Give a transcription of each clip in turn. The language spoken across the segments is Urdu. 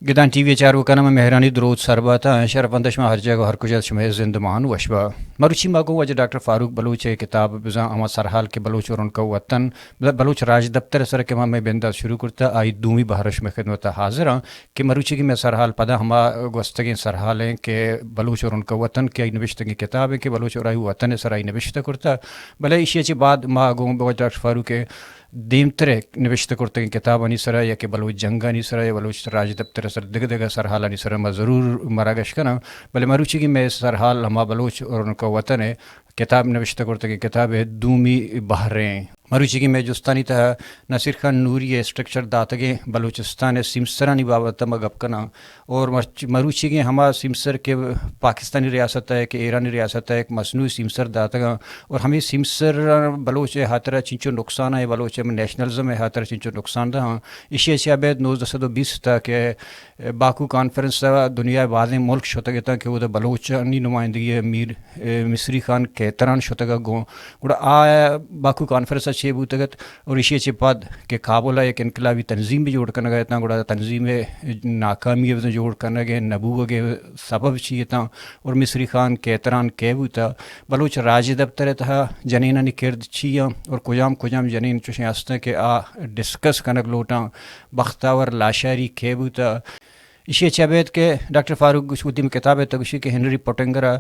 گدان ٹی وی چارو کنم مہرانی درود سرباتا شرفندش میں ہر جگہ ہر کجا شمہ زندمان وشبا مروچی ماگو وجہ ڈاکٹر فاروق بلوچ کتاب بزا اما سرحال کے بلوچ اور ان کا وطن بلوچ راج دفتر سر کے میں بندہ شروع کرتا آئی دومی بہرش میں خدمت حاضر ہاں کہ مروچی کی میں سرحال پدا ہما گوستگی سرحال ہیں کہ بلوچ اور ان کا وطن کی آئی نوشتگی کتاب ہے کہ بلوچ اور آئی وطن سر آئی نوشتہ کرتا بلے اسی اچھی بعد ماگو ڈاکٹر فاروق کے دیمترے نوشتہ کرتے کتاب انی سرا یا کہ بلوچ جنگ انی سرا یا بلوچ راج دفتر سر دگ دگا سرحال انی سرا میں ضرور مراگش کنا بلے مروچی کی میں سرحال ہما بلوچ اور ان کا وطن ہے کتاب نوشتہ کرتے کہ کتاب ہے دومی بحریں مروچی کی میں جستانی تھا نصیر خان نوری اسٹرکچر داتگے بلوچستان سمسرانی بابت مگب کنا اور مروچی کی ہما سمسر کے پاکستانی ریاست ہے کہ ایرانی ریاست ہے ایک مصنوعی سمسر داتگا اور ہمیں سمسر بلوچ ہاترہ چنچو نقصان ہے بلوچ نیشنلزم ہے ہاترہ چنچو نقصان دہاں اسی اشیاء بید 1920 تھا کہ باکو کانفرنس دنیا بعد ملک شتگے تھا کہ وہ بلوچانی نمائندگی میر مصری خان کیتران شتگا گوں گوڑا آ باکو کانفرنس اچھے بوتگت اور اسی اچھے پاد کہ کابل ایک انقلابی تنظیم بھی جوڑ کرنا گیا تھا گوڑا تنظیم ناکامی جوڑ کرنا گئے نبوہ کے سبب چیئے تھا اور مصری خان کیتران کیبو تھا بلوچ راج دفتر تھا جنینہ نکرد چیا اور کجام جنین چوشیں ہستے کہ آ ڈسکس کنک لوٹاں بختاور لاشاری کیبو تھا اسی اچھا بیت کہ ڈاکٹر فاروق گشودی میں کتاب ہے تگشی کہ ہنری پوٹنگرا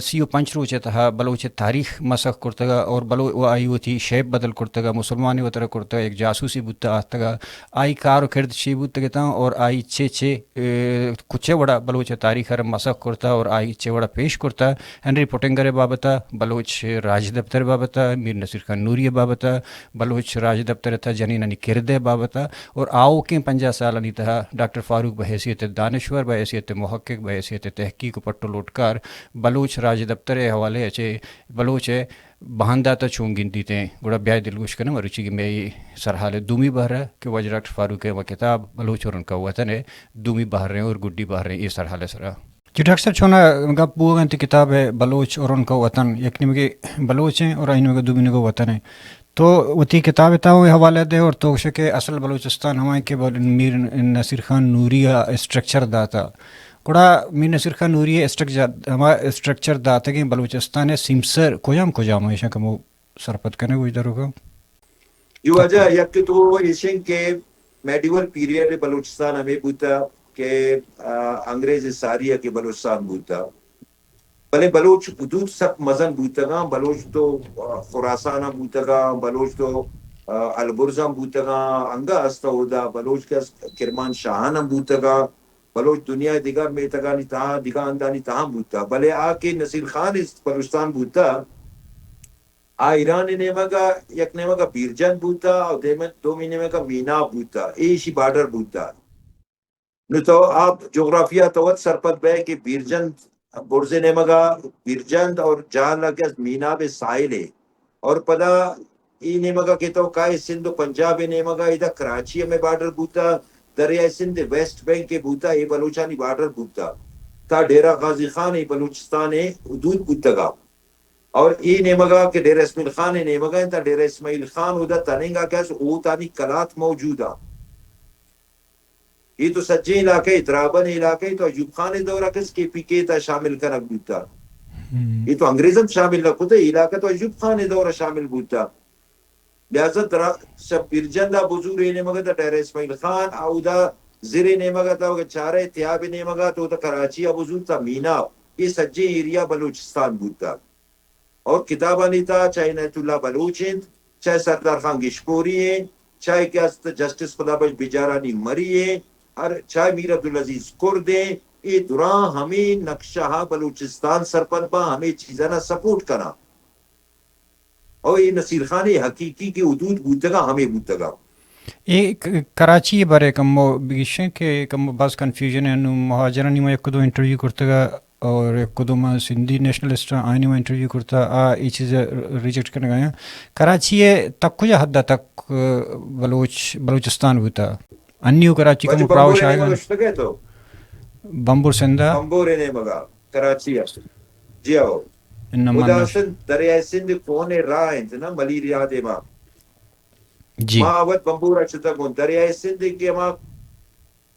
سیو پنچ روچے تھا بلوچ تاریخ مسخ کرتگا اور بلو آئی وہ تھی شیپ بدل کرتگا مسلمانی وطرہ کرتگا ایک جاسوسی بودتا آتگا آئی کارو کرد شی بودتا گتا اور آئی چھے کچھے وڑا بلوچ تاریخ ہر مسخ کرتا اور آئی چھے وڑا پیش کرتا ہنری پوٹنگر بابتا بلوچ راج دفتر بابتا میر نصیر خان نوری بابتا بلوچ راج دفتر تھا جنینانی کردے بابتا اور آؤ کے 50 سال نہیں تھا ڈاکٹر فاروق بحیثیت دانشور بحیثیت محقق بحیثیت تحقیق پٹو لوٹکار بلوچ راج دفتر حوالے اچھے بلوچ بہاندہ تا چون گنتی تھیں گوڑا بیائی دلگوش کرنا مروچی کی میں سرحال دومی بحر ہے کہ وجہ ڈاکٹر فاروق ہے وہ کتاب بلوچ اور ان کا وطن ہے دومی بحر رہے ہیں اور گڈی بحر رہے ہیں یہ سرحال سرا جی ڈاکٹر صاحب چھونا گپ بو گنتی کتاب ہے بلوچ اور ان کا وطن یکنی میں بلوچ ہیں اور آئین میں دومی کا وطن ہے تو وہ تی کتاب تھا وہ حوالے دے اور تو کہ اصل بلوچستان ہمائیں کہ میر نصیر خان نوری اسٹرکچر داتا کڑا میر نصیر خان نوری اسٹرکچر داتا کہ بلوچستان سمسر کجام ایشا کمو سرپت کرنے کو ادھر ہوگا یہ وجہ یک تو ایشن کے میڈیول پیریڈ بلوچستان ہمیں بوتا کہ انگریز ساریہ کے بلوچستان بوتا بلے بلوچ حدود سب مزن بوتا گا بلوچ تو خراسانہ بوتا گا بلوچ تو البرزم بوتا گا انگا استا ہودا بلوچ کا کرمان شاہانہ بوتا گا بلوچ دنیا دیگر میں تگانی تاہاں دیگر اندانی تاہاں بوتا بلے آکے نصیر خان اس بلوچستان بوتا ایران نیمہ کا یک نیمہ کا بیرجن بوتا اور دو نیمہ کا مینا بوتا ایشی بارڈر بوتا نو تو آپ جغرافیہ توت سرپت بے کہ بیرجن برزے نیمگا بیرجند اور جہاں لگا مینا بے ساحل ہے اور پدا ای نیمگا کہ تو کائے سندھ پنجاب نیمگا ادھا کراچی میں بارڈر بوتا دریائے سندھ ویسٹ بینک کے بوتا یہ بلوچانی بارڈر بوتا تا ڈیرہ غازی خان یہ بلوچستان ہے حدود بوتا گا اور ای نیمگا کہ ڈیرہ اسماعیل خان نیمگا تا ڈیرہ اسماعیل خان ادھا تنینگا کیسے او تانی کلات موجودا یہ تو سجے علاقے درابن علاقے تو ایوب خان دورہ کس کے پی کے تا شامل کنک بوتا یہ تو انگریزم شامل رکھو تھا علاقہ تو ایوب خان دورہ شامل بوتا لہذا سب برجندہ بزور نیمگا تا ڈیرہ اسماعیل خان او دا زیر نیمگا تا چارے تیاب نیمگا تو تا کراچی بزور تا مینا یہ سجے ایریا بلوچستان بوتا اور کتابانی تا چاہے نیت اللہ بلوچ ہیں چاہے سردار خان گشپوری ہیں چاہے کیا جسٹس خدا بخش بیجارانی مری ہیں اور چاہے میر عبدالعزیز کرد ہیں یہ دوران ہمیں نقشہ بلوچستان سرپن پا ہمیں چیزانا سپورٹ کرنا اور یہ نصیر خان حقیقی کے حدود بوتگا ہمیں بوتگا ایک کراچی بارے کم بیشیں کہ کم بعض کنفیوژن ہے مہاجرانی میں ایک دو انٹرویو کرتا گا اور ایک دو میں سندھی نیشنلسٹ آئینی میں انٹرویو کرتا یہ چیز ریجیکٹ کرنے گیا کراچی تک کجا حد تک بلوچستان ہوتا انیو کراچی کا مپراوش آئے گا بمبور سندھا بمبور نے مگا کراچی جی آو خدا سن دریائے سندھ کونے راہ ہیں نا ملیریا دے ماں جی ماں آوت بمبور اچھتا کون دریائے سندھ کے ماں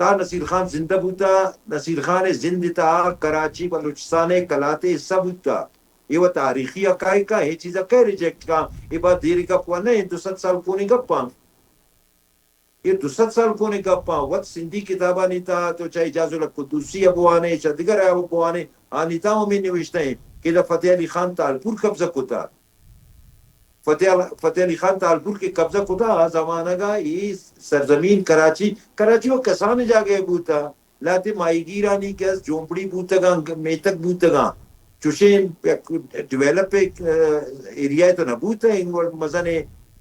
تا نصیر خان زندہ بوتا نصیر خان زند تا کراچی بلوچستان کلاتے سب ہوتا یہ وہ تاریخی حقائق کا یہ چیزیں کہ ریجیکٹ کا یہ بات دیری کا پوا نہیں 200 سال کونے گپا یہ 200 سال کونے گپا وقت سندھی کتابہ نہیں تھا تو چاہے اجاز القدوسی ابوانے چاہے دیگر ابوانے آنیتا میں نوشتے ہیں کہ فتح علی خان تالپور قبضہ کتا فتح علی خان تالپور کے قبضہ خدا زمانہ کا یہ سرزمین کراچی وہ کسان جا گئے بوتا لاتے مائی گیرانی کے جھونپڑی بوتگا میتک بوتگا چوشین ڈیویلپ ایریا تو نہ بوتا مزن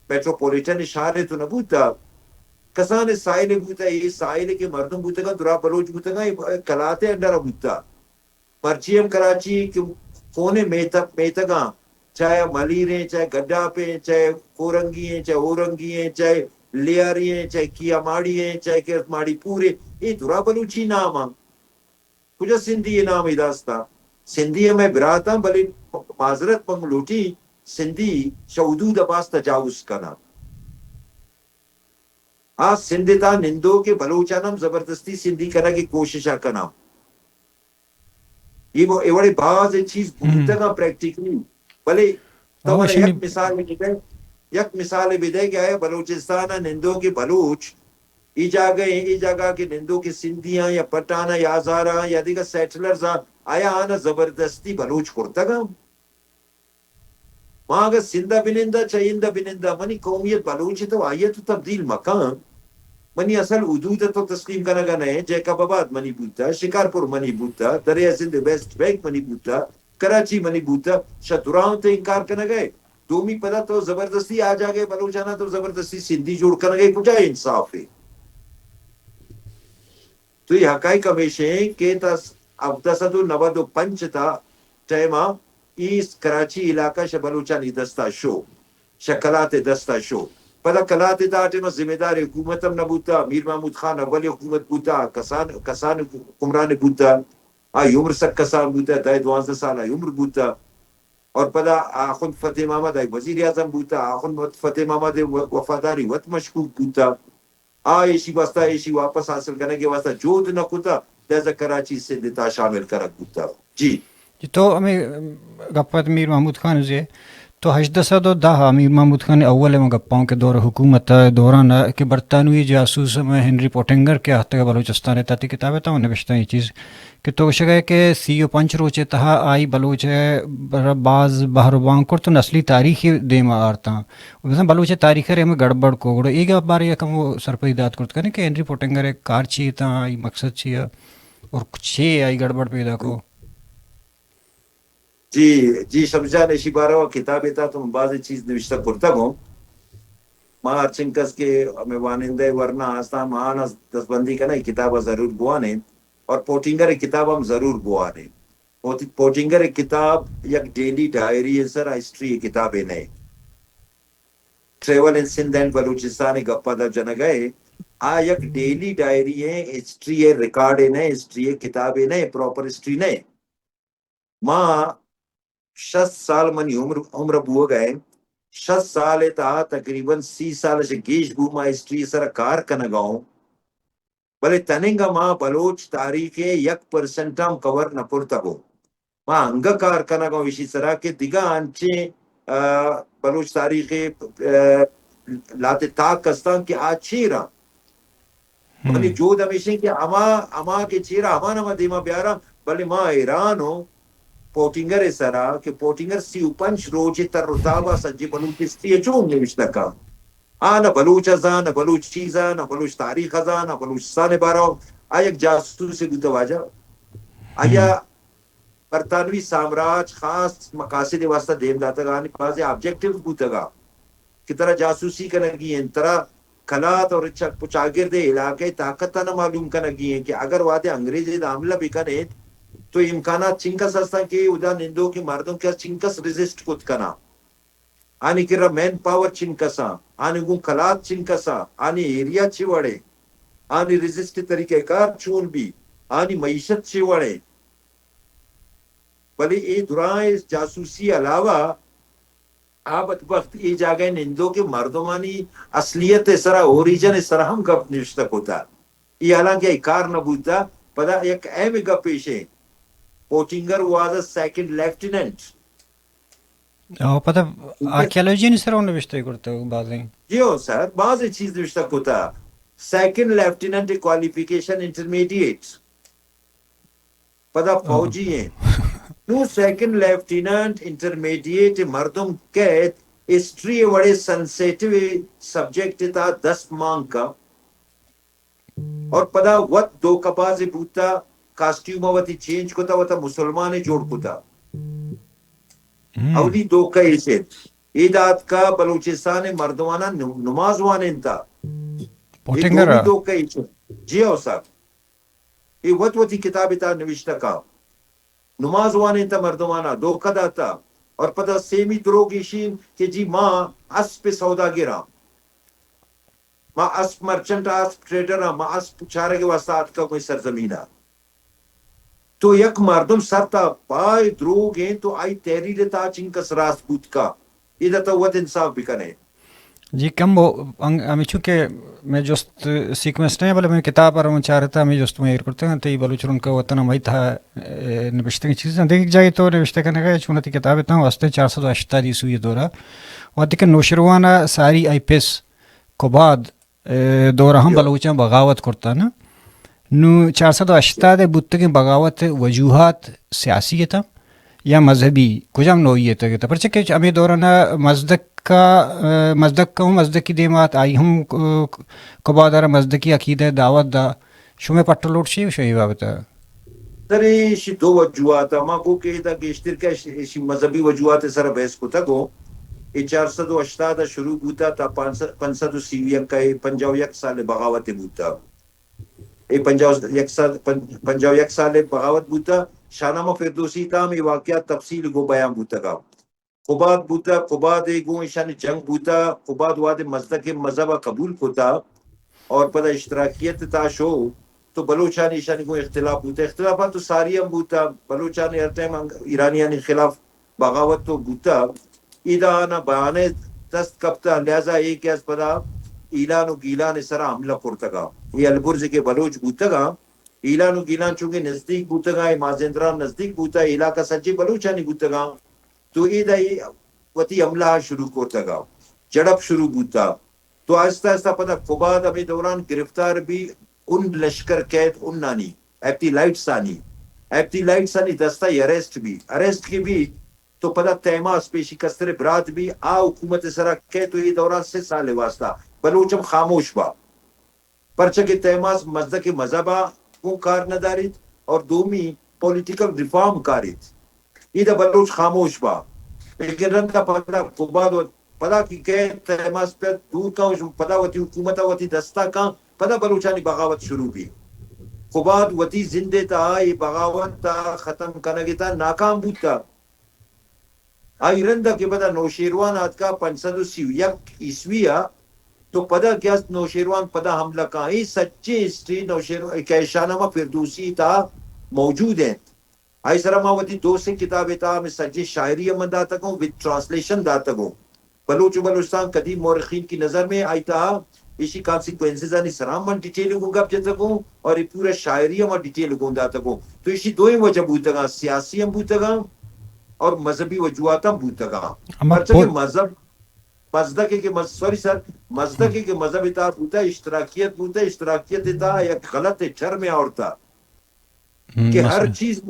میٹروپولیٹن شہر تو نہ بوتا کسان سائل بوتا یہ سائل کے مردم بوتگا درا بلوچ بوتگا کلاتے انڈر بوتا مرچیم کراچی کے کونے میتگا چاہے ملیریں چاہے گڈا پہ چاہے کورنگی ہیں چاہے اورنگی ہیں چاہے لیاری ہیں چاہے کیا ماڑی ہیں چاہے کرت ماڑی پورے یہ درا بلوچی نام ہے کچھ سندھی یہ نام اداستا سندھی میں براتا بلے معذرت پنگلوٹی سندھی شہدود عباس تجاوز کا نام آج سندھی تا نندو کے بلوچا نام زبردستی سندھی کرنا کی کوششہ کا نام یہ بڑے بعض چیز بھولتا گا پریکٹیکلی بھلے تو یک مثال بھی دے گیا ہے بلوچستان نندوں کے بلوچ ای جگہ کے نندوں کے سندھیاں یا پٹانا یا ہزارہ یا دیگر سیٹلرز آیا آنا زبردستی بلوچ کرتا گا وہاں اگر سندہ بنندہ چاہیندہ بنندہ منی قومیت بلوچ تو آئیے تو تبدیل مکان منی اصل حدود تو تسلیم کرنا گا نہیں جیکب آباد منی بوتا شکارپور منی بوتا دریا سندھ ویسٹ بینک منی بوتا کراچی منی بوتا شتراؤں تو انکار کرنا گئے دومی پدا تو زبردستی آ جا گئے بلوچانا تو زبردستی سندھی جوڑ کرنا گئے کچھ انصاف ہے تو یہ حقائق ہمیشہ ہیں کہ اب تصدو نوادو پنچ تھا ٹیمہ ایس کراچی علاقہ شا بلوچانی دستا شو شکلات دستا شو پدا کلات دا ٹیمہ ذمہ دار حکومتم نبوتا میر محمود خان اولی حکومت بوتا کسان حکمران بوتا عمر سک کسان بوتا دائی 12 سال عمر بوتا اور پدا آخوند فتح محمد وزیر اعظم بوتا آخوند فتح محمد وفاداری وط مشکوک بوتا ایشی واسطہ ایشی واپس حاصل کرنے کے واسطہ جود نہ کتا دیزا کراچی سے دیتا شامل کرک بوتا جی تو ہمیں گپت میر محمود خان سے تو 1810 امیر محمود خان اول میں گپاؤں کے دور حکومت دوران کہ برطانوی جاسوس میں ہنری پوٹنگر کے ہاتھ بلوچستان تاتی کتابیں تھا نوشتہ یہ چیز کہ تو شگہ کہ سی او پنچ روچے تہا آئی بلوچ بعض بہربان کو تو نسلی تاریخی دیم آرتا مثلا بلوچ تاریخ رہے میں گڑبڑ کو گڑو ایک بار یہ کم وہ سرپریدات کرتے کرنے کہ ہنری پوٹنگر ایک کار چی تا آئی مقصد چی اور کچھ آئی گڑبڑ پیدا کو جی شمشان ایشی بارہ کتاب تھا تو بعض چیز نوشتہ کرتا گوں ماں چنکس کے ہمیں وانندے ورنہ آستا مانا دس بندی کا نہیں کتابہ ضرور بوانے اور پوٹنگر کتاب ہم ضرور بوانے پوٹنگر کتاب یک ڈیلی ڈائری ہے سر ہسٹری کتابیں نہیں travel in Sindh and Balochistan گپا دا جن گئے یک ڈیلی ڈائری ہے ہسٹری ہے ریکارڈ ہے نہیں ہسٹری ہے کتابیں نہیں پراپر ہسٹری نہیں ماں 60 سال منی عمر بو گئے 60 سال تا تقریباً 30 سال سے گیش بوما ہسٹری سر کار کنگاؤں بلے تننگا ماں بلوچ تاریخ 1% ہم کور نہ پورتا گو ماں انگا کار کنگاؤں اسی طرح کے دیگا انچے بلوچ تاریخ لاتے تاک کستان کے آج چیرا منی جو دمیشن کہ اما کے چیرا اما نما دیما بیارا بلے ماں ایران ہو پوٹنگر سرا کہ پوٹنگر سی پنچ روچے تر رتابہ سجی بلوچستی چون نوشتہ کا نہ بلوچ ازاں نہ بلوچ چیزاں نہ بلوچ تاریخ ازاں نہ بلوچستان بارہ ایک جاسوس سے گوتا واجہ آیا برطانوی سامراج خاص مقاصد واسطہ دیم داتا گا بعض آبجیکٹیو گوتا گا کہ طرح جاسوسی کنگی ہیں طرح کلات اور پچاگر دے علاقے طاقت نہ معلوم کنگی ہیں کہ اگر وعدے انگریزی دا عملہ بھی کنے تو امکانات چنکس ہستا کہ ادا نندوں کے مردوں کے چنکس ریزسٹ کت کنا آنی کرا مین پاور چنکسا آنی گون کلات چنکسا آنی ایریا چوڑے آنی ریزسٹ طریقہ کار چون بھی آنی معیشت سے وڑے بلے ای دورائیں جاسوسی علاوہ آپ وقت ای جاگہ نندو کے مردمانی اصلیت سرا اوریجن سرا ہم گپ نشتک ہوتا یہ حالانکہ ای کار نہ بوتا پدا ایک اہم گپ پیش ہے Pottinger was a second lieutenant پتہ آرکیالوجی نہیں سر انہیں بشتے کرتے ہو بازیں جی ہو سر بعض چیز نشتک ہوتا سیکنڈ لیفٹیننٹ کوالیفیکیشن انٹرمیڈیٹ پدا فوجی ہیں نو سیکنڈ لیفٹیننٹ انٹرمیڈیٹ مردم کہت ہسٹری بڑے سنسیٹیو سبجیکٹ تھا 10 مانگ کا اور پدا وقت دو کباز بوتا کاسٹیوم وتی چینج کوتا وتا مسلمان جوڑ کوتا اولی دو کا اسے ایداد کا بلوچستان مردمانہ نماز وانین تھا یہ دو بھی دو کا اسے جی ہو صاحب یہ وقت وتی کتاب تا نوشتہ کا نماز وانین تا مردمانہ دو کا داتا اور پدا سیمی دروگیشین کہ جی ماں اس پہ سودا گرا ماں اس مرچنٹ اس ٹریڈر ماں اس پچھارے کے واسطات کا کوئی سرزمینہ تو یک مردم سر تا پائے دروگ ہیں تو آئی تحریر تا چنکس راست بود کا ادھا تو وقت انصاف بھی کریں جی کم وہ ہمیں چونکہ میں جست سیکوینس نہیں بلے میں کتاب پر چاہ رہا تھا ہمیں جست میں کرتے ہیں تو یہ بلوچ ان کا وطن ہمیں تھا نوشتے کی چیزیں دیکھ جائے تو نوشتے کرنے کا چونتی کتاب اتنا واسطے 480 سوئی دورہ وقت کہ نوشروانہ ساری آئی پیس کو بعد دورہ ہم بلوچاں بغاوت کرتا نا نو 480 بت کے بغاوت وجوہات سیاسی تھا یا مذہبی کچھ ہم نوعیت ہے پرچہ کہ ہمیں دورانہ مزدک کا مزدکی دیمات آئی ہم کبادارہ مزدکی عقیدہ دعوت دا شمع پٹلوٹ شیو شہی بابتا سر ایشی دو وجوہات ماں کو کہتا کہ اشتر کا ایشی مذہبی وجوہات سر بحث کو تا گو ای 480 شروع بوتا تا 530 کا 51 سال بغاوت بوتا ای 51 سال بغاوت بوتا شاہنامہ فردوسی تا میں واقعات تفصیل گو بیان بوتا گا قباد بوتا قباد گو ایشان جنگ بوتا قباد واد مزدک مذہبہ قبول کوتا اور پدا اشتراکیت تا شو تو بلوچانی ایشانی کو اختلاف بوتا اختلافات تو ساری ہم بوتا بلوچانی ہر ٹائم ایرانیانی خلاف بغاوت تو بوتا ایدہ آنا بیانے دست کبتا لہذا ایک ایس پدا ایلان و گیلان سرا حملہ کرتا گا یہ البرز کے بلوچ بوتا گا ایلان و گیلان چونکہ نزدیک بوتا گا مازندران نزدیک بوتا علاقہ سچی بلوچانی بوتا گا تو ایدہ وطی حملہ شروع کرتا گا جڑپ شروع بوتا تو آہستہ آہستہ پتا قباد ابھی دوران گرفتار بھی ان لشکر قید ان نانی ایپتی لائٹس آنی دستہ اریسٹ بھی اریسٹ کی بھی تو پتا تیماس پیشی کستر برات بھی حکومت سرا قید تو یہ دوران 3 سال واسطہ بلوچم خاموش با پرچہ تیماس مزدک مذہبہ کو کار ندارید اور دومی پولیٹیکل ریفارم کارید یہ بلوچ خاموش با لیکن رنگا پتا قباد پدا کی قید تیماس پہ دور کا پدا وطی حکومت وطی دستہ کا پدا بلوچانی بغاوت شروع بھی قباد وطی زندے تا یہ بغاوت تا ختم کرنے تا ناکام بودتا آئی رندہ کے پدا نوشیروان آت کا 531 عیسویہ تو پدا کیا نوشیروان پدا حملہ کا ہی سچے ہسٹری نوشیروان کا شاہنامہ فردوسی تا موجود ہیں آئی سرما وطی 2 سے کتابیں تا میں سچے شاعری من داتا گوں وچ ٹرانسلیشن داتا گوں بلوچستان قدیم مورخین کی نظر میں آئی تا اسی کانسیکوینسز آنی سرام من ڈیٹیل گوں گا جاتا گوں اور یہ پورا شاعری من ڈیٹیل گوں داتا گوں تو اسی دوئی وجہ بوتا گا سیاسی ہم بوتا گا اور مذہبی وجوہات ہم بوتا گا پرچہ کہ مذہب مزدکی کے مزدکی کے مذہب اطاعت بوتا اشتراکیت اتا ایک غلط جرم آورتا کہ ہر چیز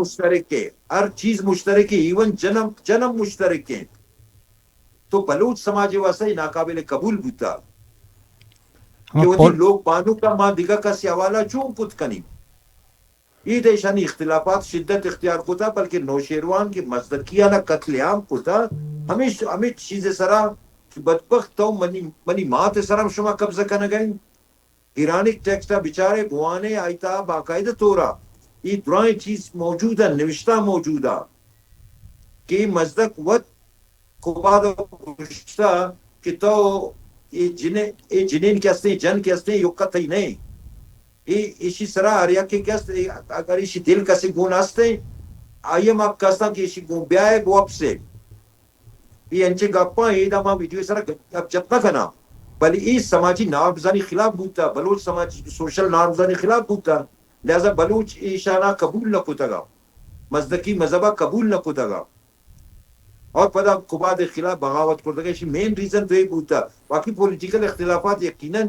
مشترک ہے ایون جنم مشترک ہے تو بلوچ سماج واسطہ ناقابل قبول بوتا کہ وہ لوگ بانو کا ماں دیگا کا سیوالہ چون پت کنی یہ دیشانی اختلافات شدت اختیار کوتا بلکہ نوشیروان کی مزدکیانہ قتل عام کوتا ہمیں چیزیں سرا بدبخت تو منی مات سرم شما قبضہ کرنا گئیں ایرانک ٹیکسٹا بیچارے بوانے آئیتا باقاعدہ تورا یہ درائیں چیز موجود ہے نوشتہ موجود ہے کہ مزدک وقت قباد پوچھتا کہ تو یہ جنین کے ہستے جن کے ہستے یقت ہی نہیں ایشی سرا آریا که کس اگر ایشی دل کسی گون هسته آیم آپ کسان که ایشی گون بیای بو اپ سے ای انچه گپا ایدا ما ویڈیو سرا اب جتنا کنا ولی ای سماجی نارمزانی خلاف بودتا بلوچ سماجی سوشل نارمزانی خلاف بودتا لہذا بلوچ ایشانا قبول نکو تگا مزدکی مذہبہ قبول نکو تگا اور پدا قباد خلاف بغاوت کرتا گا مین ریزن تو یہ بودتا باقی پولیٹیکل اختلافات یقیناً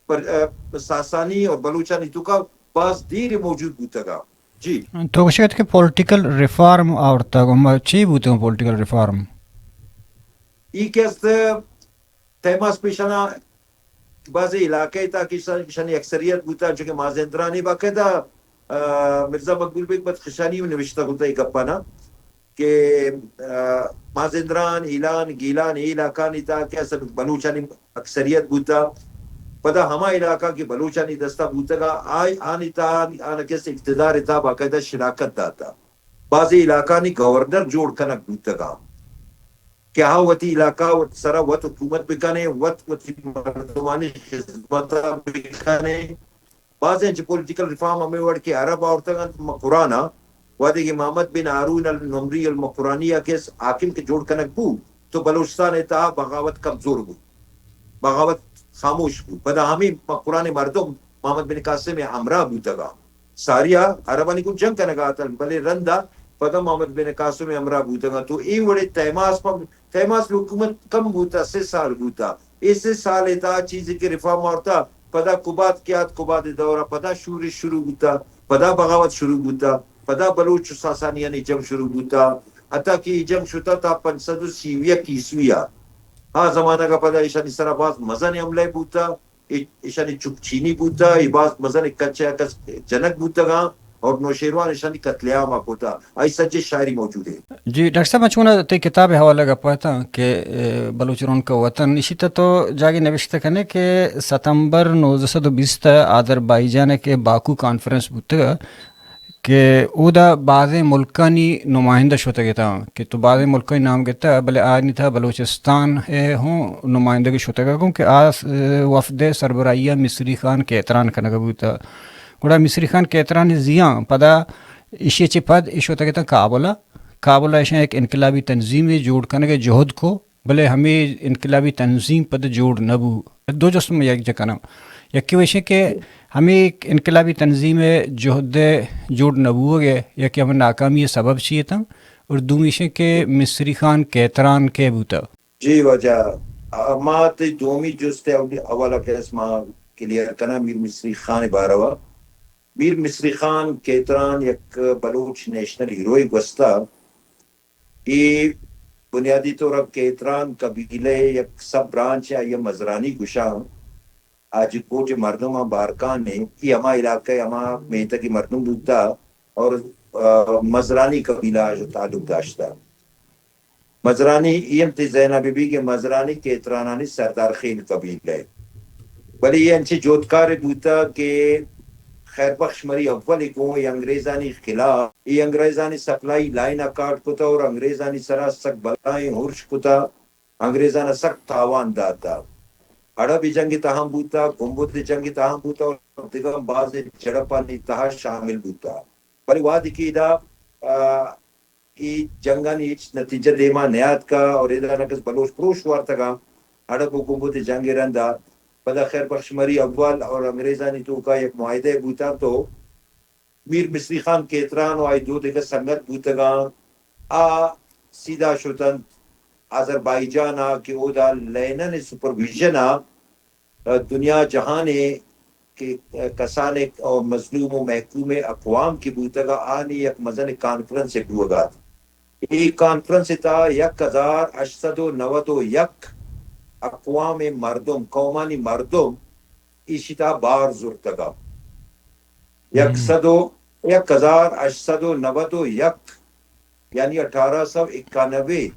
پر ساسانی اور بلوچانی تو کا بعض دیر موجود بودتا گا جی تو وشکت کہ پولیٹیکل ریفارم آورتا گا چی بوتے ہیں پولیٹیکل ریفارم ای کس تیماس پیشانا بعض علاقے تا کشانی اکثریت بودتا چونکہ مازندرانی باقاعدہ مرزا مقبول بیگ بدخشانی میں نوشتہ ہوتا ہے گپانا کہ مازندران ایلان گیلان ای علاقہ نہیں تھا کہ اصل بلوچانی اکثریت بودتا پدا ہما علاقہ کی بلوچانی دستہ بودتا گا آنی تا آنا کس اقتدار تا باقاعدہ شراکت داتا بعضی علاقہ نہیں گورنر جوڑ کنک بودتا گا کہ ہاں وطی علاقہ سرا وط حکومت بکانے وطی مردمانی خدمت بکانے بعض ہیں پولیٹیکل ریفارم ہمیں وڑ کے عرب آورتا قرانا وادی کہ محمد بن ہارون النمری المقرانیہ کے حاکم کے جوڑ کنک بو تو بلوچستان اتہا بغاوت کمزور بو بغاوت خاموش بو پدا ہمیں قرآن مردم محمد بن قاسم امرا بوتا گا ساریا عربانی کو جنگ کنگا آتا بلے رندہ پدا محمد بن قاسم امرا بوتا گا تو ای وڑے تیماس حکومت کم بوتا 6 سال بوتا اس سال اتہا چیزی کے ریفارم آورتا پدا قباد کیات قباد دورہ پدا شورش شروع بوتا پدا بغاوت شروع بوتا پدا بلوچ ساسانیانی جنگ شروع بوتا حتی کہ جنگ شتا تا 530 کیسویا ہاں زمانہ کا پدا ایشانی سرا باز مزن عملے بوتا ایشانی چکچینی بوتا ای باز مزن کچا کس جنک بوتا گا اور نوشیروان ایشانی قتل عام ہوتا ای سچے شاعری موجود ہے جی ڈاکٹر صاحب مچھونا تے کتاب حوالہ گا پاتا کہ بلوچرون کا وطن اسی تو جاگے نوشتہ کنے کہ ستمبر 1920 آذربائیجان کے باکو کانفرنس بوتا گا کہ او دا بعض ملکانی نمائندہ شوتا گیا تھا کہ تو بعض ملکانی نام گیا بلے آج تھا بلوچستان ہوں نمائندگی شوتا گا کیونکہ آج وفد سربراہیہ مصری خان کے اعتران کنگا بوتا گوڑا مصری خان کے اعتران زیاں پدا اشی چی پد اشوتا گیا تھا کابل ایشا ایک انقلابی تنظیم جوڑ کنگے جہد کو بلے ہمیں انقلابی تنظیم پد جوڑ نبو دو جسم میں یک جکنا یکی ویشے کہ ہمیں ایک انقلابی تنظیم جہد جوڑ نبو گئے یا کہ ہمیں ناکامی سبب چیئے تھا اور دومیشے کہ مصری خان کیتران کے بوتا جی وجہ ما تی دومی جستے اولا کیس ما کلیر کنا میر مصری خان باروا میر مصری خان کیتران یک بلوچ نیشنل ہیروئی گوستا ای بنیادی طور اب کیتران قبیلے یک سب برانچ ہے یہ مزرانی گشان آج کوٹ مردم بارکان نے یہ ہما علاقہ ہما میتا کی مردم بودتا اور مزرانی قبیلہ جو تعلق داشتا مزرانی ایم تی زینہ بی بی کے مزرانی کیترانانی سردار خیل قبیل ہے بلی یہ انچے جوتکار بودتا کہ خیر بخش مری اول کو یہ انگریزانی خلاف یہ انگریزانی سپلائی لائن اکارٹ کتا اور انگریزانی سرا سک بلائیں ہرش کتا انگریزانا سک تاوان داتا عرب جنگی تاہم بوتا گمبت جنگی تاہم بوتا اور دیگر باز جڑپانی تاہ شامل بوتا بلی وادی کی دا ای جنگانی ایچ نتیجہ دیما نیاد کا اور ادھا نکس بلوچ پروش وارتا کا عرب و گمبت جنگی رندہ پدا خیر بخش مری اول اور انگریزانی تو کا ایک معاہدہ بوتا تو میر مصری خان کیتران و آئی دو دیگر سنگت بوتا گا سیدھا شتن آذربائیجان کہ او دا لینن سپرویژن دنیا جہانے کہ کسانے اور مظلوم و محکوم اقوام کی بوتا گا آنی یک مزن کانفرنس ایک ہوگا ایک کانفرنس تا 1891 اقوام مردم قومانی مردم ایشتا بار زرتگا 1891 یعنی 1891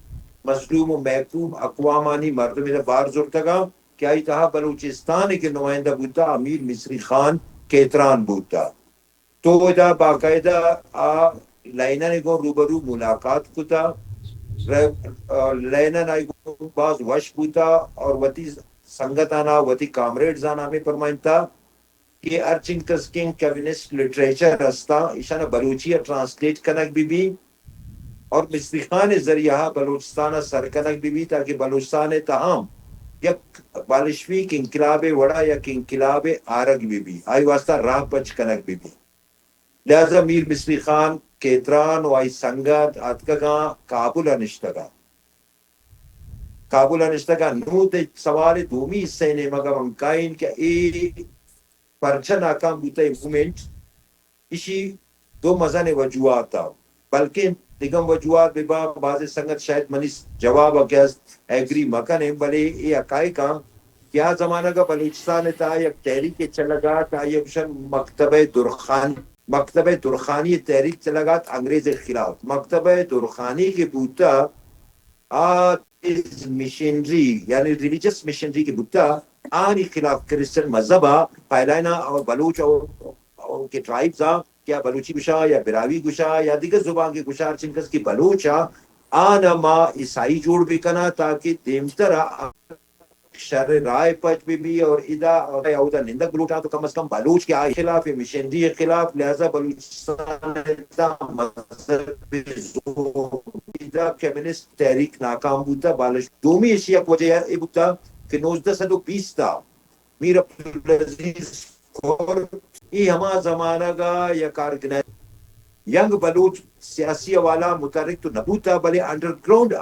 مظلوم و محکوم اقوامانی مردم بار زرتگا کیا اتہا بلوچستان کے نمائندہ بوتا امیر مصری خان کیتران بوتا تو ادا باقاعدہ لائنہ کو روبرو ملاقات کتا لینن آئی کو باز وش بوتا اور وطی سنگت آنا وطی کامریڈز آنا ہمیں فرمائنتا کہ ارچن کسکنگ کیونسٹ لٹریچر رستا ایشانہ بلوچی ٹرانسلیٹ کنک بھی اور مصرخان ذریعہ بلوچستان سرکنک بھی تاکہ بلوچستان تاہم یک بالشویک انقلاب وڑا یک انقلاب آرگ بھی آئی واسطہ راہ پچ کنک بھی لہذا میر مصری خان کیتران و آئی سنگت اتکگاں کابل انشتگاں نو تے سوال دومی حصے نے مگا منکائن کہ ای پرچہ ناکام بوتا مومنٹ اسی دو مزہ نے وجوہات تھا بلکہ نگم وجوہات ببا بعض سنگت شاید منی جواب اکیس ایگری مکن ہے بلے یہ اکائی کام کیا زمانہ کا بلوچستان تا یک تحریک چلگا تا یک مکتبہ درخانی تحریک چلگا انگریز خلاف مکتبہ درخانی کے بوتا آج مشنری یعنی ریلیجس مشنری کے بوتا آنی خلاف کرسچن مذہبہ پہلائنا اور بلوچ اور کے ٹرائبز کیا بلوچی گشا یا براوی گشا یا دیگر زبان کے گشار چنکس کی بلوچا آنا ما عیسائی جوڑ بھی کنا تاکہ دیمتر شر رائے پچ بھی اور ادا اور یہودا نندک بلوچا تو کم از کم بلوچ کے آئی خلاف مشنری کے خلاف لہذا بلوچستان مذہب ادا کمیونسٹ تحریک ناکام بوتا بالش دومی اشیاء کو وجہ یہ بوتا کہ 1920 تا میر عبدالعزیز اور یہ ہما زمانہ کا یا کارگنائز ینگ بلوچ سیاسی والا متحرک تو نبوتا بلے انڈر گراؤنڈ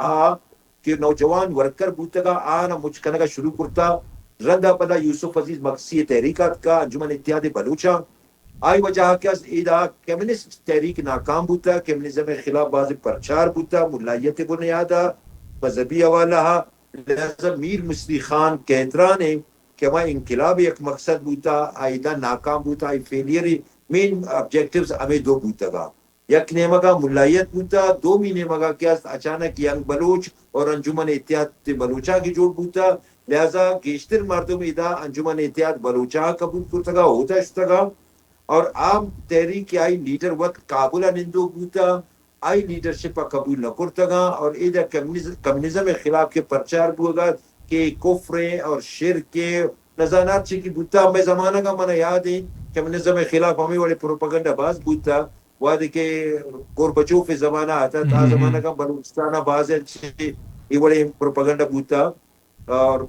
کہ نوجوان ورکر بوتا کا آنا مجھکنے کا شروع کرتا رندہ پدا یوسف عزیز مقصی تحریکات کا انجمن اتحاد بلوچا آئی وجہ کہ ایدہ کمیونسٹ تحریک ناکام بوتا کمیونزم خلاف بعض پرچار بوتا ملائیت بنیادہ مذہبی حوالہ لہذا میر مصری خان کہترانے کہ وہاں انقلاب ایک مقصد بوتا آئیدہ ناکام بوتا آئی فیلیئر مین آبجیکٹیوز ہمیں دو بوتا گا یک نیمگا ملائیت بوتا دو می نیمگا کیا اچانک ینگ بلوچ اور انجمن اتحاد بلوچا کی جوڑ بوتا لہذا گیشتر مردم ادا انجمن اتحاد بلوچا قبول کرتا گا ہوتا اشتا گا اور عام تحریک آئی لیڈر وقت کابلہ نندو بوتا آئی لیڈرشپ قبول نہ کرتا گا اور ادا کمیونزم خلاف کے پرچار بوگا کہ کفریں اور شرک کے نظانات چکی بوتا ہمیں زمانہ کا منہ یاد ہے کمیونزم خلاف ہمیں والے پروپیگنڈا باز بوتا وعدے کہ گوربچوف زمانہ آتا تھا زمانہ کا بلوچستانہ باز ہے یہ بڑے پروپیگنڈا بوتا اور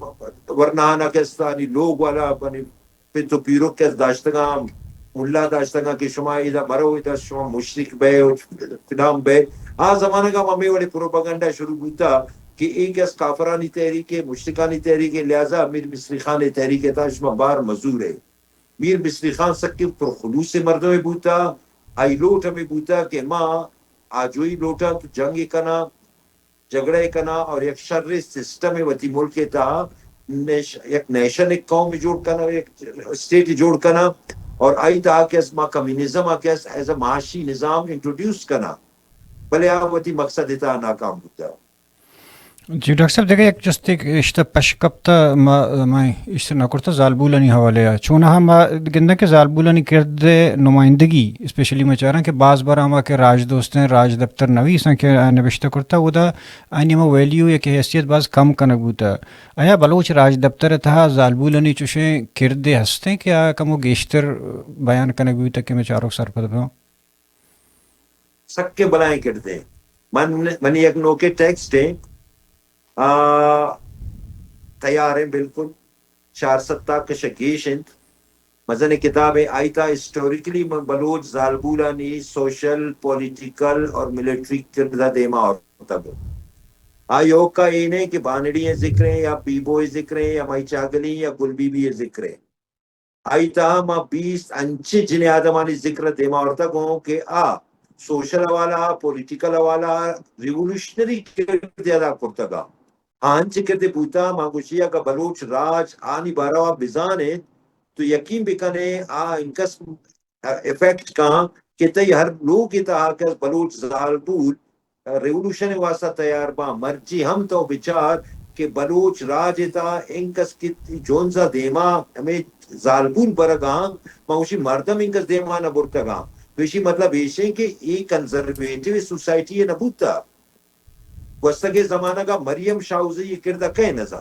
ورنہ کستانی لوگ والا پھر تو پیرو کس داشتگاں ملا داشتگاں کہ شما ادھا مرو ادھا شما مشرک بے فنام بے زمانہ کا ہمیں والے پروپیگنڈا شروع بوتا کہ ایک اس کافرانی تحریک ہے مشرکانی تحریک ہے لہذا میر مصری خان تحریک ہے شما بار مزور ہے میر مصری خان سکے پر خلوص مردوں میں بوتا آئی لوٹ ہمیں بوتا کہ ماں آجوئی لوٹا تو جنگ کنا جگڑے کنا اور ایک شر سسٹم وتی ملک تا ایک نیشن ایک قوم جوڑ کنا ایک اسٹیٹ جوڑ کنا اور آئی تا کہ اس ماں کمیونزم آکیس ایز اے معاشی نظام انٹروڈیوس کنا بلے وتی مقصد تا ناکام بوتا جی ڈاکٹر صاحب دیکھیں ایک جست ایک اشتہ پشکپتا میں اشتہ نکرتا زالبولانی حوالے چون ہم گندہ کے زالبولانی کرد نمائندگی اسپیشلی میں چاہ رہا ہوں کہ بعض بار ہما کے راج دوست ہیں راج دفتر نویس ہیں کہ نوشتہ کرتا وہ دا آئینی میں ویلیو یا کہ حیثیت بعض کم کنک بوتا آیا بلوچ راج دفتر تھا زالبولانی چوشیں کرد ہستے کیا کم وہ گیشتر بیان کنک بوتا کہ میں چاروں سر پر دوں سک کے بلائیں کرتے ہیں منی ایک نوکے ٹیکسٹ ہیں تیار ہیں بالکل 470 کشگیش انت مزن کتابیں آئیتا ہسٹوریکلی بلوچ زالبولانی سوشل پولیٹیکل اور ملیٹری کردہ دیما اور تب آئیو کا اینے کہ بانڑی ذکر ہیں یا بیبوئے ذکر ہیں یا مائی چاگلی یا گل بی بی ذکر ہیں آئیتا ما 20 انچے جنہیں آدمانی ذکر دیما اور تک ہوں کہ سوشل حوالہ پولیٹیکل حوالہ ریولوشنری کردہ ادا کرتا گا آنچ کرتے بوتا مانگوشیا کا بلوچ راج آنی بارہ بزان ہے تو یقین بکنے انکس ایفیکٹ کہاں کہ تی ہر لوگ کی تحا کہ بلوچ زالبول ریولوشن واسطہ تیار با مرجی ہم تو بچار کہ بلوچ راج تا انکس کی جونزا دیما ہمیں زالبول برگاں مانگوشی مردم انکس دیما نبورتگاں ویشی مطلب ایشیں کہ ایک کنزرویٹیو سوسائٹی ہے نبوتا وستگے زمانہ کا مریم شاوزی یہ کردہ کہیں نظر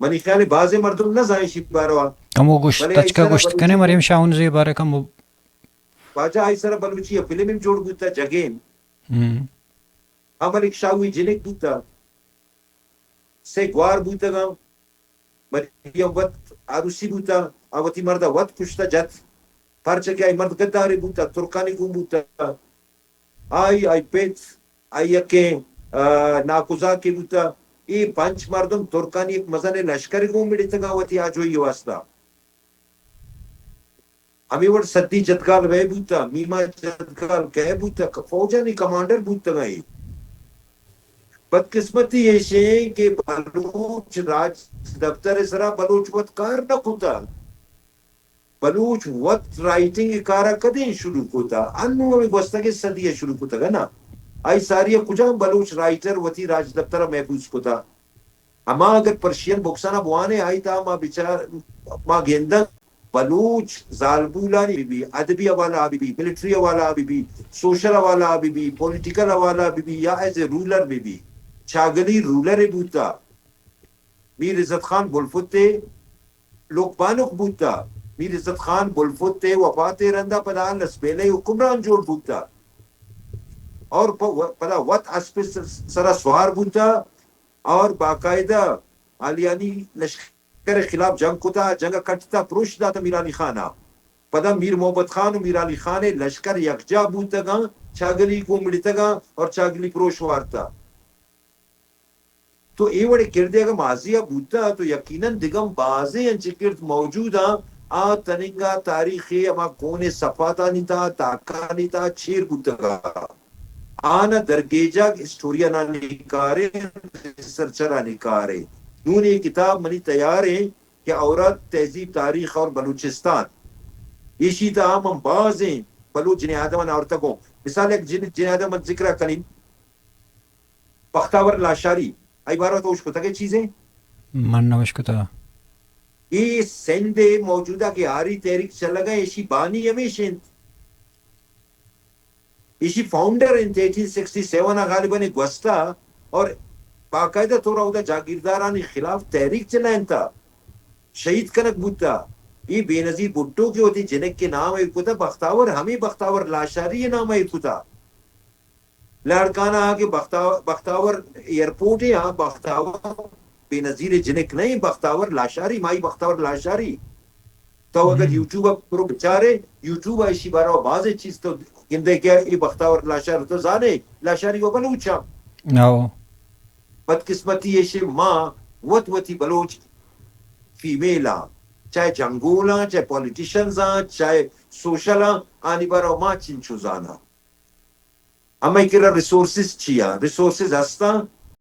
منی خیال بعض مردم نہ زائشی باروا کم وہ گوشت بھلے تچ کا ایسا گوشت کنے مریم شاہون زی بارے کم وہ واجہ ایسا بلوچی فلم جوڑ بوتا جگین عمل ایک شاوی جنک بوتا سے گوار بوتا گا مریم وقت عروسی بوتا آواتی مردہ وقت کشتا جت پرچہ کیا مرد گداری بوتا ترکانی کون بوتا آئی پیت آئی اکے ناکوزا کی بوتا ای پنچ مردم ترکانی ایک مزانے لشکری کون میڈی تنگا واتی آجوئی واسطہ ہمیں وڑ سدی جدگال وے بوتا میما جدگال کہے بوتا فوجہ نہیں کمانڈر بوتا گئی بدقسمتی یہ شئے کہ بلوچ راج دفتر سرا بلوچ وقت کار نہ کھوتا بلوچ وقت رائٹنگ کارا کدیں شروع ہوتا انو ہمیں گوستا کے صدیہ شروع ہوتا گا نا آئی ساری کجا بلوچ رائٹر وتی راج دفتر محفوظ ہوتا اما اگر پرشین بکسانا بوانے آئی تا ما بچار ما گیندہ بلوچ زالبولانی بھی ادبی حوالہ بھی ملٹری حوالہ بھی سوشل حوالہ بھی پولیٹیکل حوالہ بھی یا ایز اے رولر بھی چاگلی رولر بوتا میر عزت خان بلفتے لوکبانک بوتا میر عزت خان بلفتے وفات رندہ پدا لسبیلے حکمران جوڑ بوتا اور پدا وط اسپ سرا سوار بوتا اور باقاعدہ آلیانی لشکر خلاف جنگ کتا جنگ کٹتا پروش داتا میر علی خانہ پدا میر محمد خان و میر علی خان لشکر یکجا بوتا گا چاگلی کو مڑتا گا اور چاگلی پروش وارتا تو یہ وڑے کردے اگر ماضیہ بوتا تو یقیناً دگم بازے انچے کرد موجودا آ تننگا تاریخی اما کونے صفاتا نہیں تا تاکا نہیں تا چیر بوتا گا آنا درگیجا اسٹوریا نہ نکارے ریسرچر نکارے نون یہ کتاب منی تیار ہے کہ عورت تہذیب تاریخ اور بلوچستان یہ شیطہ ہم باز ہیں بلوچ جن آدمان عورتوں کو مثال ایک جن آدمان ذکرہ کنیم بختاور لاشاری آئی بارہ تو اس کو تکے چیزیں من نوش کتا یہ سندے موجودہ کے آری تحریک چل لگا ایشی بانی ہمیشہ ایشی فاؤنڈر ان 1867 غالباً گوستا اور باقاعدہ تو رہا ہوتا جاگیردارانی خلاف تحریک چلائن تھا شہید کنک بوتا یہ بے نظیر بھٹو کی ہوتی جنک کے نام ایک ہوتا بختاور ہمیں بختاور لاشاری یہ نام ایک ہوتا لڑکانا آگے بختاور ایئرپورٹ ہے ہاں بختاور بے نظیر جنک نہیں بختاور لاشاری مائی بختاور لاشاری تو اگر یوٹیوب پرو بچارے یوٹیوب ایسی بارہ باز چیز تو گندے کیا یہ بختاور لاشار تو زانے لاشاری کو بلوچا نو بدقسمتی ایشی ماں وتی بلوچ فیمیلا چاہے جنگولا چاہے پولیٹیشنز چاہے سوشل آنی بارہ ماں چنچو زانا اما ایکرا ریسورسز چیا ریسورسز ہستا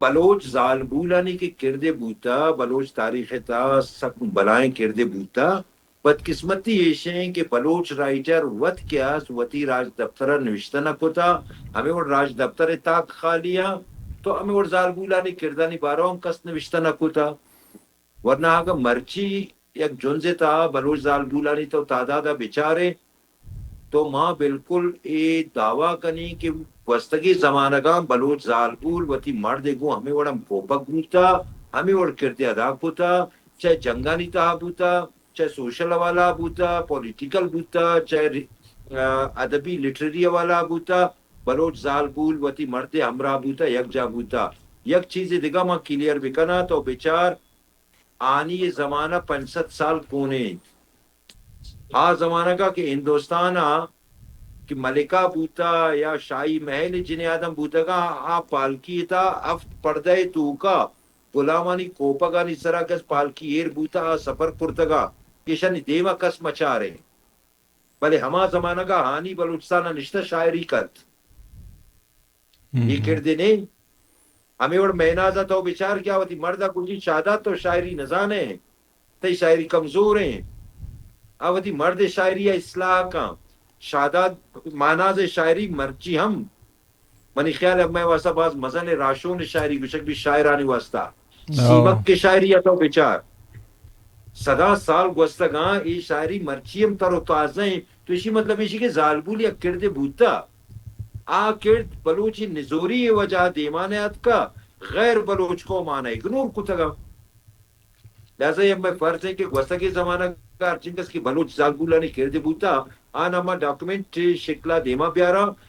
بلوچ زالبولانی کے کردے بوتا بلوچ تاریخ تا سب بلائیں کردے بوتا بدقسمتی ایشیں کہ بلوچ رائٹر وط کیا وتی راج دفتر نوشتہ نہ کتا ہمیں وہ راج دفتر تاک خالیا تو ہمیں وہ زالبولانی کردانی باروم کس نوشتہ نہ کتا ورنہ آگا مرچی یک جنزے تا بلوچ زالبولانی تو تعدادہ بچارے تو ماں بالکل اے دعویٰ کنی کہ وستگی زمانہ کا بلوچ زالبول وتی مرد گو ہمیں وڑا پوپک بوتا ہمیں وڑ کردے ادا بوتا چاہے جنگانی تا بوتا چاہے سوشل والا بوتا پولیٹیکل بوتا چاہے ادبی لٹریری والا بوتا بلوچ زالبول وتی مرد ہمراہ بوتا یک جا بوتا یک چیز دیگا ماں کلیئر بکنا تو بیچار آنی یہ زمانہ 65 سال کونے آ زمانہ کا کہ ہندوستان کہ ملکہ بوتا یا شاہی محل جنہیں آدم بوتا گا آپ پالکی تا افت پردہ تو کا غلامانی کوپگانی سرا کس پالکی ایر بوتا سفر کرتگا کشن دیما کس مچا رہے بلے ہما زمانہ کا ہانی بلوچستان نشتہ شاعری کت یہ کردے نہیں ہمیں اور مہنازہ تو بیچار کیا ہوتی مردہ کچھ شادہ تو شاعری نزانے تی شاعری کمزور ہیں آوتی مرد شاعری اصلاح کا شادات ماناز شاعری مرچی ہم منی خیال ہے میں واسطہ باز مزن راشون شاعری کچھ بھی شاعرانی واسطہ سیمک کے شاعری یا تو بیچار صدا سال گوستگاں ای شاعری مرچیم تر و تازہ ہیں تو اسی مطلب اسی کہ زالبول یا کرد بوتا آ کرد بلوچی نزوری وجہ دیمانیات کا غیر بلوچ کو مانا اگنور کتگا لہذا یہ میں فرض ہے کہ گوستگی زمانہ archingas ki baloch zagula ni kirde buta anama document shikla dema biara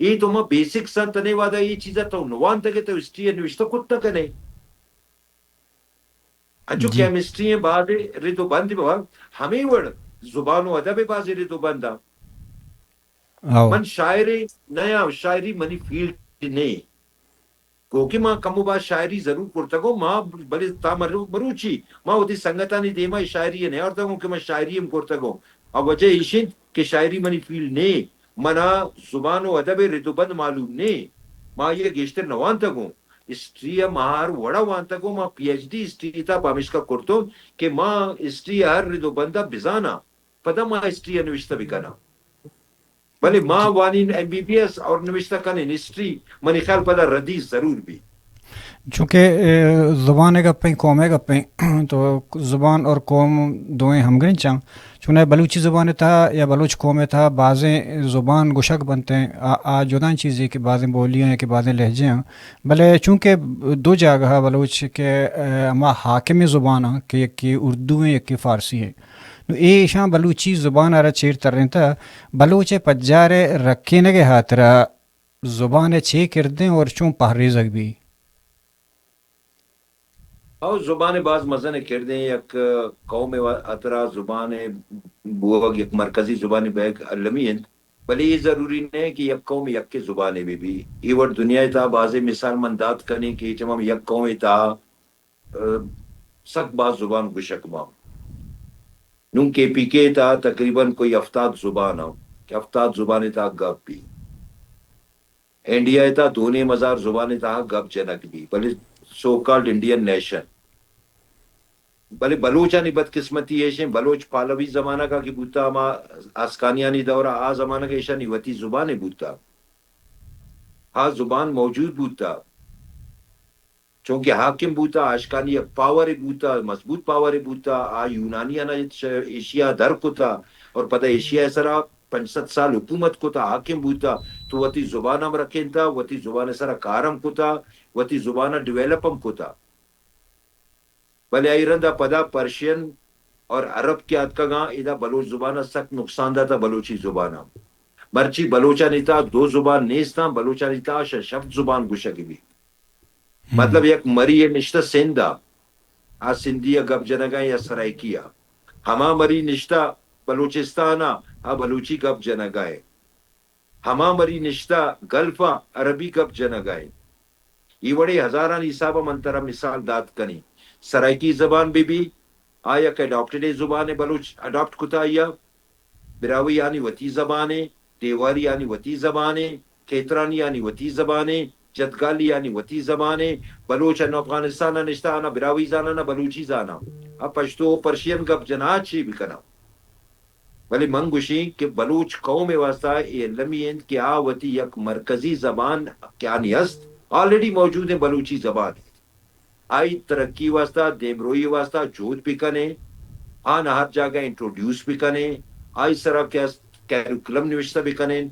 این تو ما بیسک سن تنے وادا یہ چیزا تو نوان تکے تو ہسٹری نوشتہ کتا کنے انچو جی کیمسٹری ہیں بعد ریتو بندی بہا ہمیں وڑ زبان و ادب باز ریتو بندہ او من شاعری نیا شاعری منی فیلڈ نہیں کوکی ماں کمو با شاعری ضرور کرتا گو ماں بلے تا مروچی ماں ہوتی سنگتانی دیما شاعری نہیں اور تا کہ میں شاعری ہم کرتا گو اور وجہ ایشن کہ شاعری منی فیلڈ نہیں منا زبان و ادب ریتو بند معلوم نہیں ماں یہ گیشتر نوان تا گو ہسٹری مہار وڑا وان تا گو ماں پی ایچ ڈی ہسٹری تا پامیش کا کرتو کہ ماں ہسٹری ہر ریتو بندہ بزانا پدا ماں ہسٹری نوشتہ بکنا بھلے ماں وانی ایم بی بی ایس اور نوشتہ کنے ہسٹری منی خیال پدا ردیس ضرور بھی چونکہ زبان گپیں قوم گپیں تو زبان اور قوم دوئیں ہم گرن چاں چونہ بلوچی زبان تھا یا بلوچ قوم تھا بعضیں زبان گشک بنتے ہیں آ جداں چیزیں کہ بعضیں بولیاں ہیں کہ بعضیں لہجے ہیں بلے چونکہ دو جگہ بلوچ کے اما حاکم زبان ہیں کہ ایک کی اردو ہیں ایک کی فارسی ہے اے شاں بلوچی زبان آرہ چیر تر رہن تھا بلوچ پجارے رکھے نگے ہاترہ زبان چے کردیں اور چون پہریزک بھی اور زبان باز مزن کردیں یک قوم اترا زبان بوگ یک مرکزی زبان بیگ علمی ہیں بلی یہ ضروری نہیں کہ یک قوم یک کے زبانے میں بھی یہ وقت دنیا تا بعض مثال مندات کرنے کہ جب ہم یک قوم تا سک باز زبان گشک ماں نون کے پی کے تا تقریباً کوئی افتاد زبان ہو کہ افتاد زبان تا گپ بھی انڈیا تا دونے مزار زبان تا گپ جنک بھی بلی سو کالڈ انڈین نیشن بلے بلوچانی بدقسمتی ایشیں بلوچ پالوی زمانہ کا کہ بوتا ما آسکانیانی دورہ آ زمانہ کا ایشانی وتی زبان بوتا آ زبان موجود بوتا چونکہ حاکم بوتا آشکانی پاور بوتا مضبوط پاور بوتا آ یونانی آنا ایشیا در کتا اور پتہ ایشیا سرا 500 سال حکومت کتا حاکم بوتا تو وتی زبان ہم رکھیں تا وتی زبان سرا کارم کتا وتی زبان ڈیویلپم کتا بلے ایرندہ پدا پرشین اور عرب کے آت کا گاں ادھا بلوچ زبانہ سخت نقصان دا تھا بلوچی زبانہ مرچی بلوچا نیتا دو زبان نیستا بلوچا نیتا شفت زبان گوشکی بھی مطلب یک مری یہ نشتہ سندہ آ سندھی گپ جنگا یا سرائکیا ہما مری نشتہ بلوچستانا آ بلوچی گپ جنگائے ہما مری نشتہ گلفا عربی گپ جنگائے یہ بڑے ہزاران حسابہ منترہ مثال داد کنی سرائکی زبان بھی آیا کہ اڈاپٹڈ زبان بلوچ اڈاپٹ کتا آیا براوی یعنی وتی زبانیں دیواری یعنی وتی زبانیں کھیترانی یعنی وتی زبانیں جدگالی یعنی وتی زبانیں بلوچ ان افغانستان نشتہ نہ براوی زانا نہ بلوچی زانا اب پشتو پرشین گپ جنات چی بھی کنا ولی منگوشی کہ بلوچ قوم واسطہ یہ لمین کہ آوتی یک مرکزی زبان کیا نیست آلریڈی موجود ہے بلوچی زبان آئی ترقی واسطہ دیمروئی واسطہ جود بھی کنے آن ہر جگہ انٹروڈیوس بھی کنے آئی سرا کیریکولم نوشتہ بھی کنے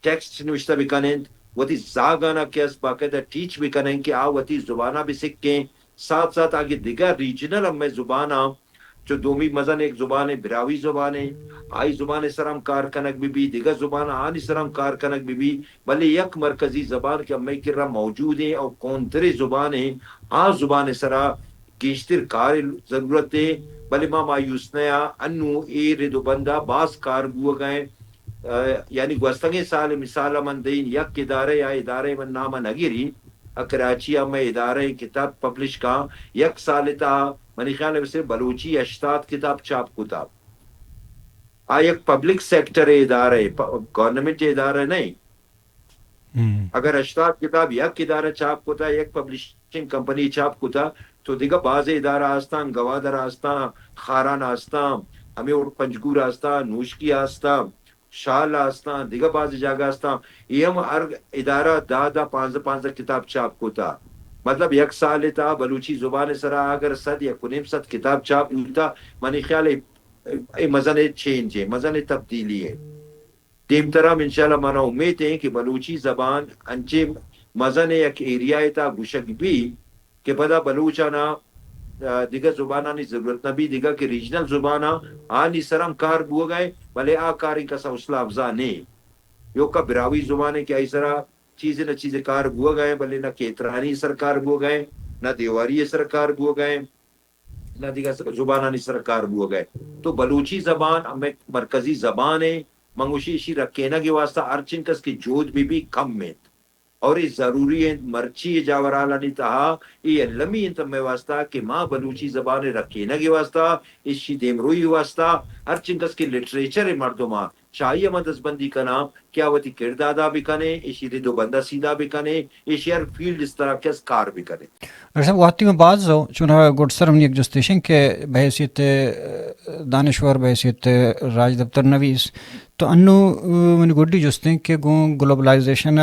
ٹیکسٹ نوشتہ بھی کنے وتی زاگانا کیس باقاعدہ ٹیچ بھی کنے کہ وتی زبانہ بھی سکھیں ساتھ ساتھ آگے دیگر ریجنل ہم میں زبانہ جو دومی مزن ایک زبان ہے براوی زبان ہے آئی زبان سرم کارکنک بھی دیگر زبان آنی سرم کارکنک بھی بلے یک مرکزی زبان کے ہمیں کرا موجود ہیں اور کونترے زبان ہیں آ زبان سرا گیشتر کار ضرورت ہے بلے ما مایوس نیا انو اے ردو بندہ باس کار گو گئے یعنی گوستنگے سال مثال من دین یک ادارے یا ادارے من نام نگیری کراچی میں ادارے کتاب پبلش کا یک سال تا منی خیال ہے اسے بلوچی اشتاد کتاب چاپ کتاب ایک پبلک سیکٹر ادارے گورنمنٹ ادارے نہیں اگر اشتاد کتاب یک ادارہ چاپ کتا یک پبلشنگ کمپنی چاپ کتا تو دیگا باز ادارہ آستان گوادر آستان خاران آستان ہمیں اور پنجگور آستان نوشکی آستان شال آستان دیگا باز جاگہ آستان یہ ہم ہر ادارہ 10 کتاب چاپ کتا مطلب یک سال تا بلوچی زبان سرا اگر 100 یا 1.5 کتاب چاپ ہوتا منی خیال ہے مزن چینج ہے مزن تبدیلی ہے تیم طرح انشاءاللہ مانا امید ہے کہ بلوچی زبان انچے مزن یک ایریا تا گوشک بھی کہ پدا بلوچانا دیگر زبانہ نہیں ضرورت نہ بھی دیگر کہ ریجنل زبانہ آنی سرم کار بو گئے بلے آ کاری کسا حوصلہ افزا نہیں یو کا براوی زبان کیا اس طرح چیزیں نہ چیزیں کار گو گئے بلے نہ کیترانی سرکار گو گئے نہ دیواری سرکار گو گئے نہ دیگر زبانانی سرکار گو گئے. تو بلوچی زبان ہمیں مرکزی زبان ہے منگوشی اشی رکھینا کے واسطہ ارچن کس کی جود بھی کم میں اور یہ ضروری ہے مرچی جاورالا نہیں تہا یہ لمی انتم میں واسطہ کہ ماں بلوچی زبان رکھینا کے واسطہ اسی دیمروئی واسطہ ہر چنکس کی لٹریچر ہے مردماں چاہیے مدس بندی کا نام کیا وتی کردادا بھی کنے اسی ردو بندہ سیدھا بھی کنے اسی ہر فیلڈ اس طرح کے کار بھی کنے. اگر واقعی میں بعض ہو چونہ گوڈ سر ہم ایک جستیشن کہ بحیثیت دانشور بحیثیت راج دفتر نویس تو انو من گوڈی جستیں کہ گو گلوبلائزیشن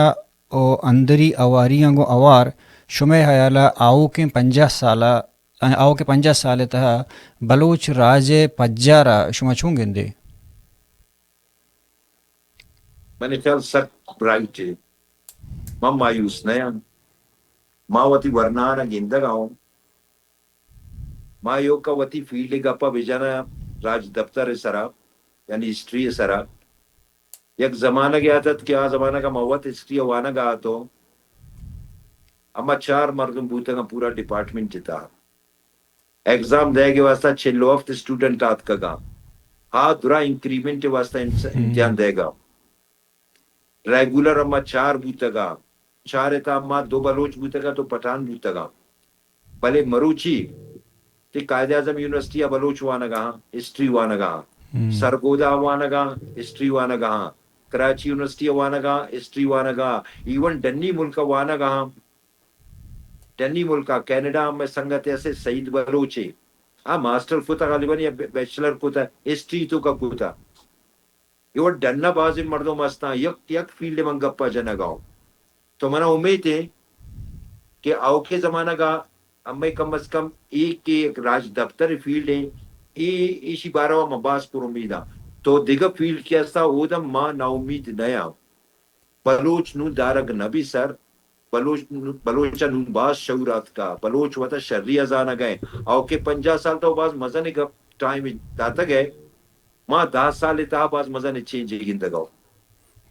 او اندری اواریاں گو اوار شمع حیالہ آؤ کے 50 سالہ آؤ کے 50 سال تہا بلوچ راج پجارا شما چون گندے میں نے خیال سخت برائٹ ہے ماں مایوس نیا ماں وتی ورنانا گندگا ہوں ماں یو کا وتی فیلڈ گپا بھیجانا راج دفتر سرا یعنی ہسٹری سرا یک زمانہ گیا تھا کیا زمانہ کا موت ہسٹری وانا گا تو اما 4 مردم بوتے کا پورا ڈپارٹمنٹ جتا ایگزام دے کے واسطہ 6 لوفت اسٹوڈنٹ آت کا گا ہاں درا انکریمنٹ کے واسطہ امتحان دے گا ریگولر اما 4 بوتے گا 4 اتا اما 2 بلوچ بوتے گا تو پٹھان بوتے گا بھلے مروچی تی قائد اعظم یونیورسٹی بلوچ وانا گا ہسٹری وانا گا سرگودا وانا گا ہسٹری وانا گا کراچی یونیورسٹی وانا گا ہسٹری وانا گا ایون ڈنی ملک وانا گا ڈنی ملک کینیڈا میں سنگت ایسے سعید بلوچی ہاں ماسٹر کوتا غالباً یا بیچلر کوتا ہسٹری تو کا کوتا یہ ڈننا بازی مردوں مستا یک یک فیلڈ من گپا جنا گاؤں تو منا امید ہے کہ آؤ کے زمانہ کا ہمیں کم از کم ایک راج دفتر فیلڈ ہے ایشی 12 مباس پر امیدہ تو دیگر فیلڈ کیا تھا وہ دم ماں نا امید نیا بلوچ نو دارگ نبی سر بلوچا نو باز شعورات کا بلوچ وطا شرری ازانا گئے او کے 50 سال تو باز مزہ نے ٹائم داتا گئے ماں 10 سال تا باز مزہ نے چینج گندگاؤ.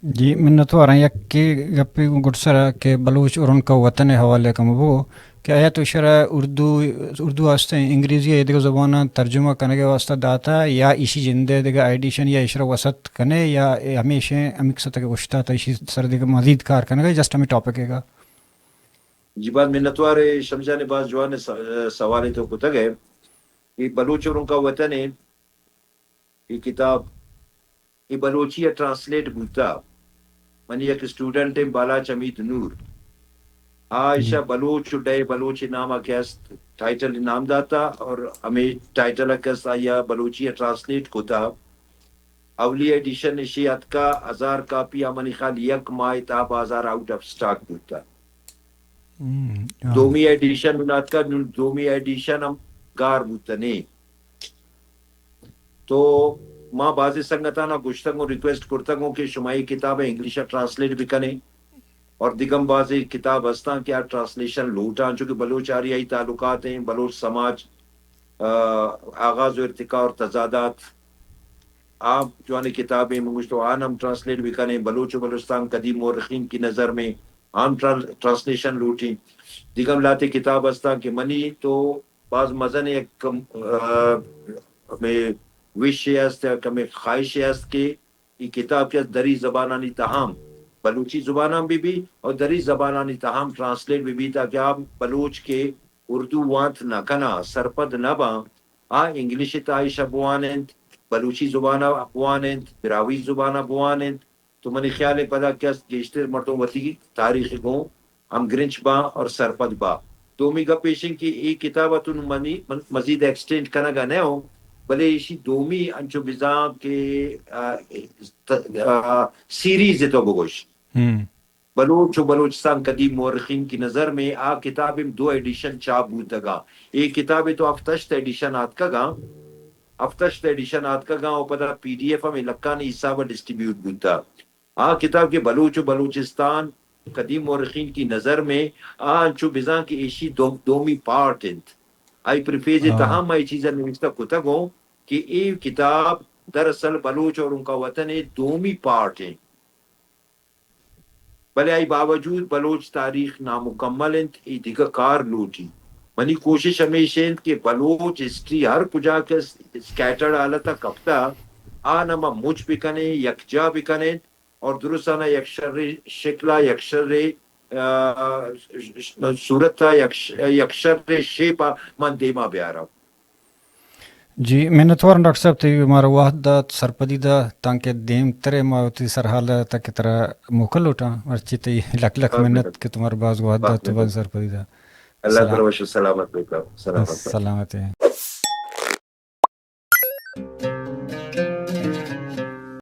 جی من تو آ رہا یک کہ گپی گڈ سر کہ بلوچ اور ان کا وطن حوالے کا وہ کہ آیا تو شرح اردو واسطے انگریزی ہے دیکھو زبانہ ترجمہ کرنے کے واسطہ داتا یا اسی جندے دیکھا ایڈیشن یا اشرا وسط کرنے یا ہمیشہ امک سطح کے گشتہ تا اسی سر دیکھا مزید کار کرنے گا جسٹ ہمیں ٹاپک ہے گا. جی بات منتوار شمشان باز جوان سوال تو کتا گئے یہ بلوچ اور ان کا وطن ہے یہ کتاب یہ بلوچی ٹرانسلیٹ بوتا منی ایک اسٹوڈنٹ ہے بالا چمید نور عائشہ بلوچ ڈے بلوچ نامہ کیست ٹائٹل نام داتا اور ہمیں ٹائٹل کیست آیا بلوچی ٹرانسلیٹ کوتا اولی ایڈیشن اشیات کا 1000 کاپی امنی خال یک ماہ تا بازار آؤٹ آف سٹاک بوتا دومی ایڈیشن منات کا دومی ایڈیشن ہم گار بوتنے تو ماں بازی سنگتانا گشتنگوں ریکویسٹ کرتنگوں کہ شمائی کتابیں انگلیش ٹرانسلیٹ بھی کنے اور دیگم بازی کتاب ہستاں کیا ٹرانسلیشن لوٹاں چونکہ بلوچ آریائی تعلقات ہیں بلوچ سماج آغاز و ارتقاء اور تضادات آپ جو آنے کتابیں منگوش تو آن ہم ٹرانسلیٹ بھی کنے بلوچ و بلوچستان قدیم مورخین کی نظر میں عام ٹرانسلیشن لوٹیں دیگم لاتے کتاب ہستاں کہ منی تو بعض مزن ایک ہمیں وش است ہمیں خواہش است کہ یہ کتاب کے دری زبانانی تاہم بلوچی زبانہ بھی اور دری زبانانی تاہم ٹرانسلیٹ بھی تاکہ آپ بلوچ کے اردو وانت نہ کنا سرپد نہ با انگلش تائش بوانند بلوچی زبانہ بوانند براوی زبانہ بوانند تو منی خیال ہے پدا کیا گیشتر مردوں وطی تاریخ کو ہم گرنچ با اور سرپد با دومی گا پیشن کی ایک کتابتون منی مزید ایکسٹینڈ کنا گا نہ ہو بلے اسی دومی انچو بزاں کے سیریز تو بگوش بلوچ و بلوچستان قدیم مورخین کی نظر میں کتاب 2 ایڈیشن چاپ بوتا گا ایک کتاب تو افتشت ایڈیشن آت کا گا افتشت ایڈیشن آت کا گا اور پتہ پی ڈی ایف ہمیں لکانی حساب ڈسٹریبیوٹ بوتا کتاب کے بلوچ و بلوچستان قدیم مورخین کی نظر میں انچو بزاں کی ایشی دومی پارٹ انت آئی پریفیز تاہم آئی چیزیں نوشتہ کتا گو کہ یہ کتاب دراصل بلوچ اور ان کا وطن ہے دومی پارٹ ہیں بلے آئی باوجود بلوچ تاریخ نامکمل انت ای دیگا کار لوٹی منی کوشش ہمیشہ انت کہ بلوچ ہسٹری ہر کجا کے سکیٹرڈ حالتا کپتا آنما مجھ بکنے یکجا بکنے اور درستانہ یکشر شکلا یکشر صورت یکشر شیپا من دیما بیارا جی منتوار ڈاکٹر صاحب تی ہمارا واحد دا سرپدی دا تانکہ دیم ترے ماوتی سرحال تک طرح موکل لوٹا مرچی تی لک لک منت کہ تمہارا باز واحد دا تو بن سرپدی دا اللہ تعالی سلامت رکھا سلامت سلامت ہے